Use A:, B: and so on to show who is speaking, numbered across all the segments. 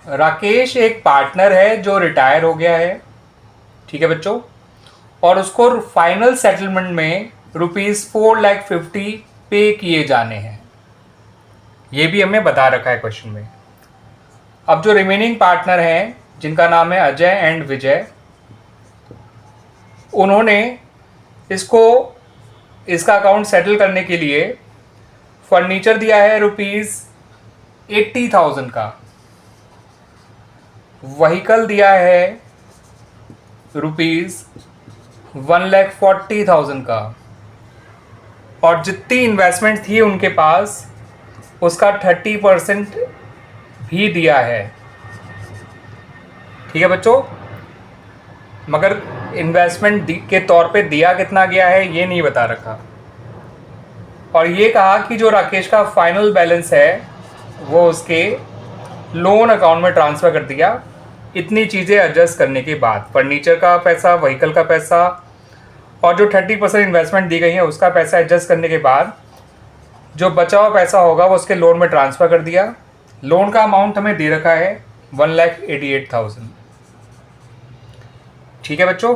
A: राकेश एक पार्टनर है जो रिटायर हो गया है, ठीक है बच्चों, और उसको फाइनल सेटलमेंट में ₹4,50,000 पे किए जाने हैं। ये भी हमें बता रखा है क्वेश्चन में। अब जो रिमेनिंग पार्टनर हैं जिनका नाम है अजय एंड विजय, उन्होंने इसका अकाउंट सेटल करने के लिए फर्नीचर दिया है ₹80,000 का, व्हीकल दिया है ₹1,40,000 का, और जितनी इन्वेस्टमेंट थी उनके पास उसका 30% भी दिया है, ठीक है बच्चों। मगर इन्वेस्टमेंट के तौर पे दिया कितना गया है ये नहीं बता रखा। और ये कहा कि जो राकेश का फाइनल बैलेंस है वो उसके लोन अकाउंट में ट्रांसफ़र कर दिया, इतनी चीज़ें एडजस्ट करने के बाद, फर्नीचर का पैसा, व्हीकल का पैसा और जो 30% इन्वेस्टमेंट दी गई है उसका पैसा एडजस्ट करने के बाद जो बचा हुआ पैसा होगा वो उसके लोन में ट्रांसफ़र कर दिया। लोन का अमाउंट हमें दे रखा है 1,88,000, ठीक है बच्चों।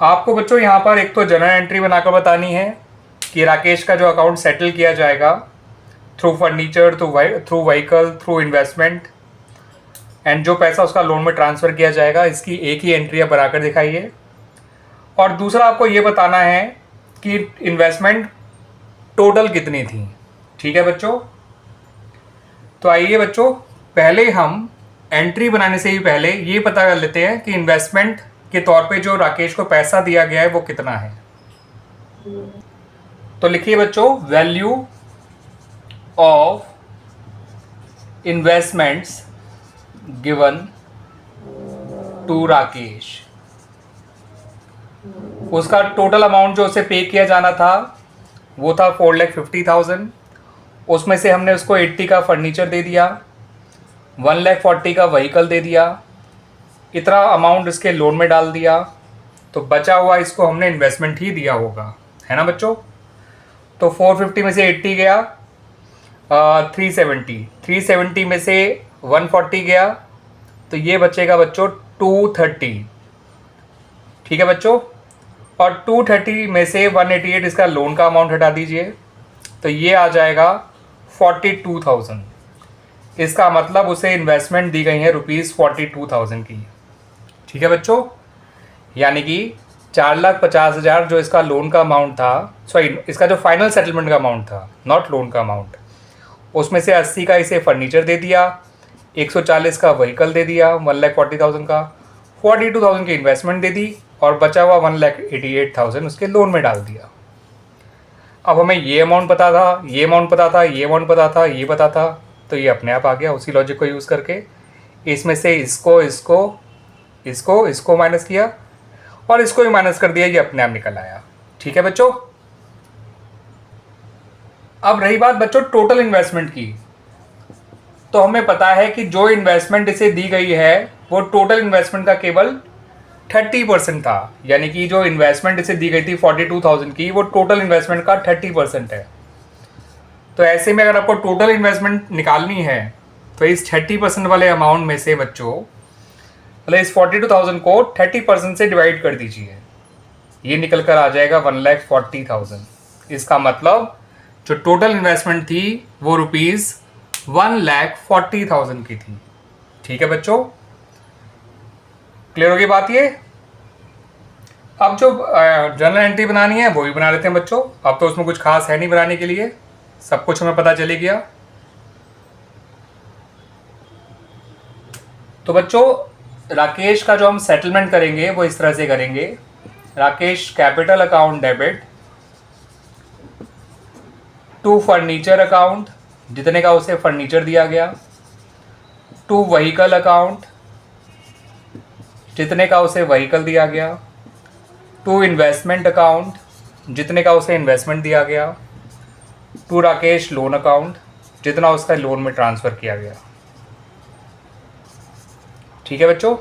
A: आपको बच्चों यहाँ पर एक तो जर्नल एंट्री बनाकर बतानी है कि राकेश का जो अकाउंट सेटल किया जाएगा through furniture, through vehicle, through investment, and जो पैसा उसका लोन में ट्रांसफ़र किया जाएगा, इसकी एक ही एंट्री आप बनाकर दिखाइए। और दूसरा आपको ये बताना है कि इन्वेस्टमेंट टोटल कितनी थी, ठीक है बच्चों। तो आइए बच्चों, पहले हम एंट्री बनाने से ही पहले ये पता कर लेते हैं कि इन्वेस्टमेंट के तौर पे जो राकेश को पैसा दिया गया है वो कितना है। तो लिखिए बच्चों, value of investments given to Rakesh. उसका टोटल अमाउंट जो उसे पे किया जाना था वो था 4,50,000। उसमें से हमने उसको 80 का फर्नीचर दे दिया, 1,40,000 का व्हीकल दे दिया, इतना अमाउंट इसके लोन में डाल दिया, तो बचा हुआ इसको हमने इन्वेस्टमेंट ही दिया होगा, है ना बच्चों। तो 450 में से 80 गया, 370 में से 140 गया, तो ये बचेगा बच्चों 230, ठीक है बच्चों। और 230 में से 188 इसका लोन का अमाउंट हटा दीजिए, तो ये आ जाएगा 42,000। इसका मतलब उसे इन्वेस्टमेंट दी गई है ₹42,000 की, ठीक है बच्चों। यानी कि 4,50,000 जो इसका लोन का अमाउंट था, सॉरी इसका जो फाइनल सेटलमेंट का अमाउंट था, नॉट लोन का अमाउंट, उसमें से 80 का इसे फर्नीचर दे दिया, 140 का व्हीकल दे दिया, 1,40,000 का, 42,000 की इन्वेस्टमेंट दे दी, और बचा हुआ 1,88,000 उसके लोन में डाल दिया। अब हमें ये अमाउंट पता था, ये अमाउंट पता था, ये अमाउंट पता था, ये पता था, तो ये अपने आप आ गया उसी लॉजिक को यूज़ करके। इसमें से इसको माइनस किया और इसको भी माइनस कर दिया, ये अपने आप निकल आया, ठीक है बच्चों। अब रही बात बच्चों टोटल इन्वेस्टमेंट की, तो हमें पता है कि जो इन्वेस्टमेंट इसे दी गई है वो टोटल इन्वेस्टमेंट का केवल 30% था। यानी कि जो इन्वेस्टमेंट इसे दी गई थी 42,000 की, वो टोटल इन्वेस्टमेंट का 30% है। तो ऐसे में अगर आपको टोटल इन्वेस्टमेंट निकालनी है तो इस 30% वाले अमाउंट में से बच्चों, मतलब इस 42,000 को 30% से डिवाइड कर दीजिए, ये निकल कर आ जाएगा 1,40,000। इसका मतलब जो टोटल इन्वेस्टमेंट थी वो ₹1,40,000 की थी, ठीक है बच्चों। क्लियर होगी बात ये। अब जो जर्नल एंट्री बनानी है वो भी बना लेते हैं बच्चों। अब तो उसमें कुछ खास है नहीं बनाने के लिए, सब कुछ हमें पता चले गया। तो बच्चों राकेश का जो हम सेटलमेंट करेंगे वो इस तरह से करेंगे। Rakesh capital account debit to furniture account, जितने का उसे फर्नीचर दिया गया, टू व्हीकल अकाउंट, जितने का उसे व्हीकल दिया गया, टू इन्वेस्टमेंट अकाउंट, जितने का उसे इन्वेस्टमेंट दिया गया, टू राकेश लोन अकाउंट, जितना उसका लोन में ट्रांसफ़र किया गया, ठीक है बच्चों।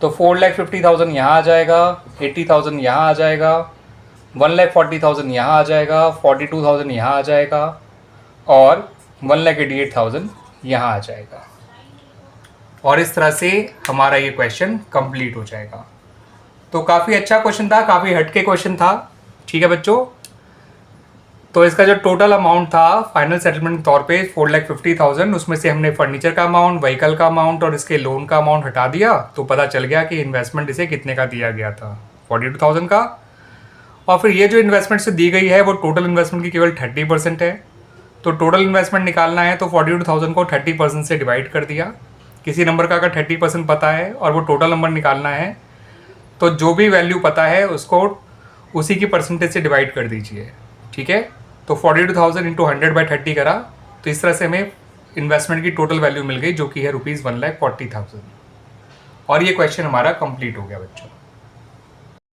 A: तो 4,50,000 यहाँ आ जाएगा, 80,000 यहाँ आ जाएगा, 1,40,000 यहाँ आ जाएगा, 42,000 यहाँ आ जाएगा और 1,88,000 यहाँ आ जाएगा, और इस तरह से हमारा ये क्वेश्चन कंप्लीट हो जाएगा। तो काफ़ी अच्छा क्वेश्चन था, काफ़ी हटके क्वेश्चन था। ठीक है बच्चों, तो इसका जो टोटल अमाउंट था फाइनल सेटलमेंट के तौर पे 4,50,000, उसमें से हमने फर्नीचर का अमाउंट, व्हीकल का अमाउंट और इसके लोन का अमाउंट हटा दिया, तो पता चल गया कि इन्वेस्टमेंट इसे कितने का दिया गया था, 42,000 का। और फिर ये जो इन्वेस्टमेंट से दी गई है वो टोटल इन्वेस्टमेंट की केवल 30% है। तो टोटल इन्वेस्टमेंट निकालना है तो 42,000 को 30% से डिवाइड कर दिया। किसी नंबर का अगर 30% पता है और वो टोटल नंबर निकालना है तो जो भी वैल्यू पता है उसको उसी की परसेंटेज से डिवाइड कर दीजिए। ठीक है, तो 42,000 इंटू 100/30 करा, तो इस तरह से हमें इन्वेस्टमेंट की टोटल वैल्यू मिल गई जो कि है ₹1,40,000। और ये क्वेश्चन हमारा कंप्लीट हो गया बच्चों।